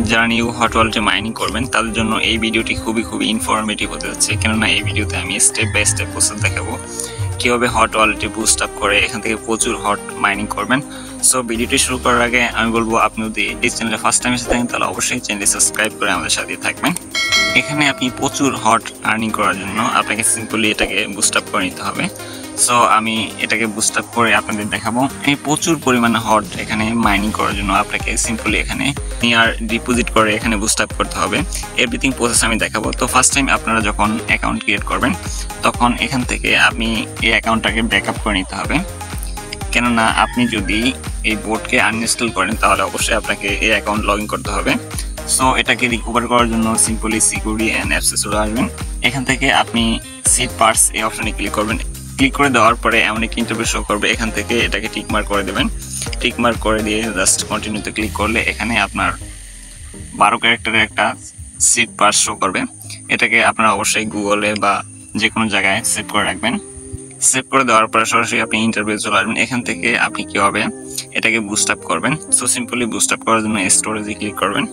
যারা new hot ওয়ালেটে mining করবেন তাদের জন্য এই ভিডিওটি খুবই ইনফরমেটিভ হতে যাচ্ছে, কেননা এই ভিডিওতে আমি স্টেপ বাই স্টেপ প্রসেস দেখাবো কীভাবে হট ওয়ালেটে বুস্ট আপ করে এখান থেকে প্রচুর হট মাইনিং করবেন। সো ভিডিওটি শুরু করার আগে আমি বলবো, আপনি যদি এই চ্যানেলে ফার্স্ট টাইম এসে থাকেন তাহলে অবশ্যই চ্যানেলটি সাবস্ক্রাইব করে আমাদের সাথে থাকবেন। এখানে আপনি প্রচুর হট আর্নিং করার জন্য আপনাকে সিম্পলি এটাকে বুস্ট আপ করে নিতে হবে। সো আমি এটাকে বুস্ট আপ করে আপনাদের দেখাবো। এই প্রচুর পরিমাণে হট এখানে মাইনিং করার জন্য আপনাকে সিম্পলি এখানে নিয়ার ডিপোজিট করে এখানে বুস্ট আপ করতে হবে। এভরিথিং প্রসেস আমি দেখাবো। তো ফার্স্ট টাইম আপনারা যখন অ্যাকাউন্ট ক্রিয়েট করবেন তখন এখান থেকে আপনি এই অ্যাকাউন্টটাকে ব্যাকআপ করে নিতে হবে, কেননা আপনি যদি এই বোটকে আনইনস্টল করেন তাহলে অবশ্যই আপনাকে এই অ্যাকাউন্ট লগ ইন করতে হবে। সো এটাকে রিকভার করার জন্য সিম্পলি সিকিউরিটি অ্যান্ড অ্যাপসে চলে আসবেন। এখান থেকে আপনি সিড পার্টস এই অপশনে ক্লিক করবেন। ক্লিক করে দেওয়ার পরে এমন একটি ইন্টারফেস শো করবে, এখান থেকে এটাকে টিকমার্ক করে দেবেন। টিকমার্ক করে দিয়ে জাস্ট কন্টিনিউতে ক্লিক করলে এখানে আপনার 12 ক্যারেক্টারের একটা সিড পার্টস শো করবে। এটাকে আপনারা অবশ্যই গুগলে বা যে কোনো জায়গায় সেভ করে রাখবেন। সেভ করে দেওয়ার পরে সরাসরি আপনি ইন্টারফেসে চলে আসবেন। এখান থেকে আপনি কীভাবে এটাকে বুস্ট আপ করবেন। সো সিম্পলি বুস্ট আপ করার জন্য স্টোরেজে ক্লিক করবেন।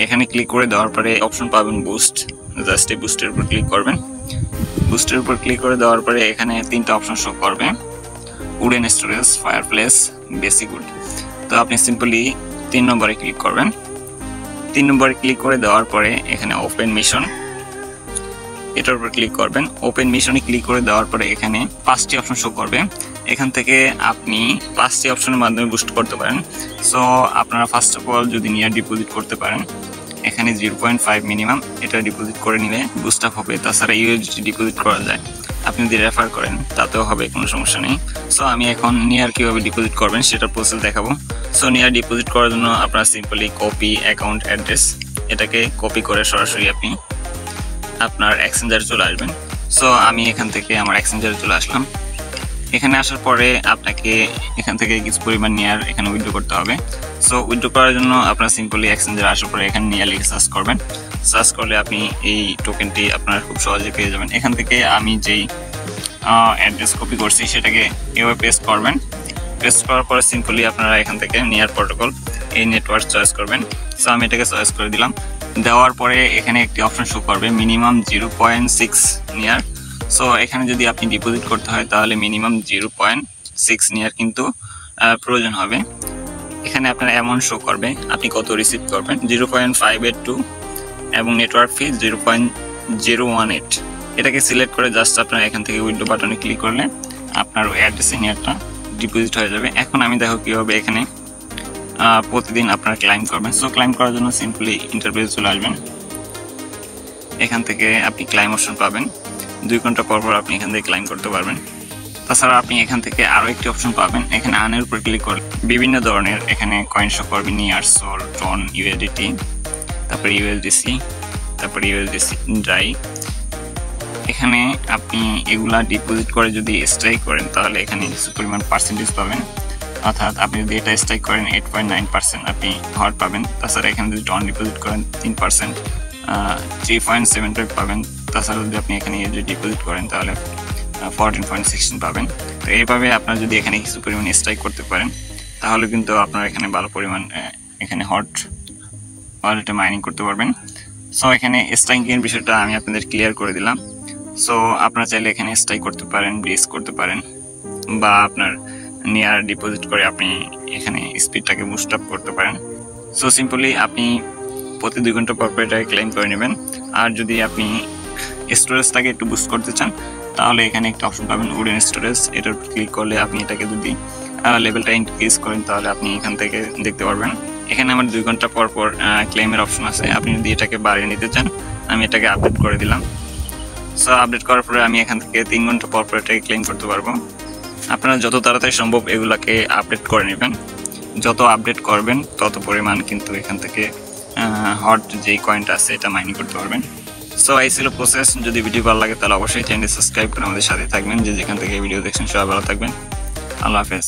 এখানে ক্লিক করে দেওয়ার পরে অপশন পাবেন বুস্ট, জাস্ট এই বুস্টের উপর ক্লিক করবেন। বুস্টের উপর ক্লিক করে দেওয়ার পরে এখানে 3টা অপশন শো করবে, wooden storage, fireplace, basic wood. তো আপনি সিম্পলি 3 নম্বরে ক্লিক করবেন। 3 নম্বরে ক্লিক করে দেওয়ার পরে এখানে ওপেন মিশন, এটার উপর ক্লিক করবেন। ওপেন মিশনে ক্লিক করে দেওয়ার পরে এখানে 5টি অপশন শো করবে। এখান থেকে আপনি 5টি অপশনের মাধ্যমে বুস্ট করতে পারেন। সো আপনারা ফার্স্ট অফ অল যদি নিয়ার ডিপোজিট করতে পারেন, এখানে 0.5 মিনিমাম এটা ডিপোজিট করে নিলে বুস্ট আপ হবে। তাছাড়া ইউএসডি ডিপোজিট করা যায়, আপনি যদি রেফার করেন তাতেও হবে, কোনো সমস্যা নেই। সো আমি এখন নিয়ার কীভাবে ডিপোজিট করবেন সেটা প্রসেস দেখাবো। সো নিয়ার ডিপোজিট করার জন্য আপনারা সিম্পলি কপি অ্যাকাউন্ট অ্যাড্রেস, এটাকে কপি করে সরাসরি আপনি আপনার এক্সচেঞ্জারে চলে আসবেন। সো আমি এখান থেকে আমার এক্সচেঞ্জারে চলে আসলাম। এখানে আসার পরে আপনাকে এখান থেকে কিছু পরিমাণ নিয়ার এখানে উইথড্র করতে হবে। সো উইথড্র করার জন্য আপনার সিম্পলি এক্সচেঞ্জারে আসার পরে এখানে নিয়ার লিখে সার্চ করবেন। সার্চ করলে আপনি এই টোকেনটি আপনার খুব সহজে পেয়ে যাবেন। এখান থেকে আমি যেই অ্যাড্রেস কপি করছি সেটাকে এভাবে পেস্ট করবেন। পেস্ট করার পরে সিম্পলি আপনারা এখান থেকে নিয়ার প্রোটোকল এই নেটওয়ার্ক চয়েস করবেন। সো আমি এটাকে চয়েস করে দিলাম। দেওয়ার পরে এখানে একটি অপশন শো করবে মিনিমাম 0.6 নিয়ার। সো এখানে যদি আপনি ডিপোজিট করতে হয় তাহলে মিনিমাম 0.6 নিয়ার কিন্তু প্রয়োজন হবে। এখানে আপনার অ্যামাউন্ট শো করবে আপনি কত রিসিভ করবেন, 0.582 এবং নেটওয়ার্ক ফি 0.018। এটাকে সিলেক্ট করে জাস্ট আপনার এখান থেকে উইথড্র বাটনে ক্লিক করলে আপনার ওই অ্যাড্রেসে নিয়ারটা ডিপোজিট হয়ে যাবে। এখন আমি দেখো কীভাবে এখানে প্রতিদিন আপনারা ক্লাইম করবেন। সো ক্লাইম করার জন্য সিম্পলি ইন্টারফেসে চলে আসবেন। এখান থেকে আপনি ক্লাইম অপশন পাবেন, 2 ঘন্টা পর আপনি এখান থেকে ক্লাইম করতে পারবেন। তাছাড়া আপনি এখান থেকে আরও একটি অপশন পাবেন, এখানে আনের উপর ক্লিক করলে বিভিন্ন ধরনের এখানে কয়েন শো করবে, নিয়ার, সোল, টন, ইউএসডিটি, তারপরে ইউএসডিসি, তারপরে ইউএসডিসি ড্রাই। এখানে আপনি এগুলা ডিপোজিট করে যদি স্ট্রাইক করেন তাহলে এখানে কিছু পরিমাণ পার্সেন্টেজ পাবেন, অর্থাৎ আপনি যদি এটা স্ট্রাইক করেন 8.9% আপনি হট পাবেন। তাছাড়া এখানে যদি টন ডিপোজিট করেন 3%, 3.75 পাবেন। তাছাড়া যদি আপনি এখানে ডিপোজিট করেন তাহলে 14.16 পাবেন। তো এইভাবে আপনারা যদি এখানে কিছু পরিমাণ স্ট্রাইক করতে পারেন তাহলে কিন্তু আপনারা এখানে ভালো পরিমাণ এখানে হট ওয়ালেটে মাইনিং করতে পারবেন। সো এখানে স্ট্রাইকিংয়ের বিষয়টা আমি আপনাদের ক্লিয়ার করে দিলাম। সো আপনারা চাইলে এখানে স্ট্রাইক করতে পারেন, ব্রিজ করতে পারেন, বা আপনার নিয়ার ডিপোজিট করে আপনি এখানে স্পিডটাকে বুস্ট আপ করতে পারেন। সো সিম্পলি আপনি প্রতি 2 ঘন্টা পর এটাকে ক্লেম করে নেবেন। আর যদি আপনি স্টোরেজটাকে একটু বুস্ট করতে চান তাহলে এখানে একটা অপশন পাবেন উডেন স্টোরেজ, এটার উপর ক্লিক করলে আপনি এটাকে যদি লেভেলটা ইনক্রিজ করেন তাহলে আপনি এখান থেকে দেখতে পারবেন। এখানে আমার 2 ঘন্টা পর ক্লেমের অপশন আছে, আপনি যদি এটাকে বাড়িয়ে নিতে চান আমি এটাকে আপডেট করে দিলাম। সো আপডেট করার পরে আমি এখান থেকে 3 ঘন্টা পর এটাকে ক্লেম করতে পারবো। আপনারা যত তাড়াতাড়ি সম্ভব এগুলাকে আপডেট করে নেবেন। যত আপডেট করবেন তত পরিমাণ কিন্তু এখান থেকে হট যেই কয়েনটা আছে এটা মাইনিং করতে পারবেন। সো এই ছিল প্রসেস। যদি ভিডিও ভালো লাগে তাহলে অবশ্যই চ্যানেলটি সাবস্ক্রাইব করে আমাদের সাথে থাকবেন। যে যেখান থেকে ভিডিও দেখছেন সবাই ভালো থাকবেন। আল্লাহ হাফেজ।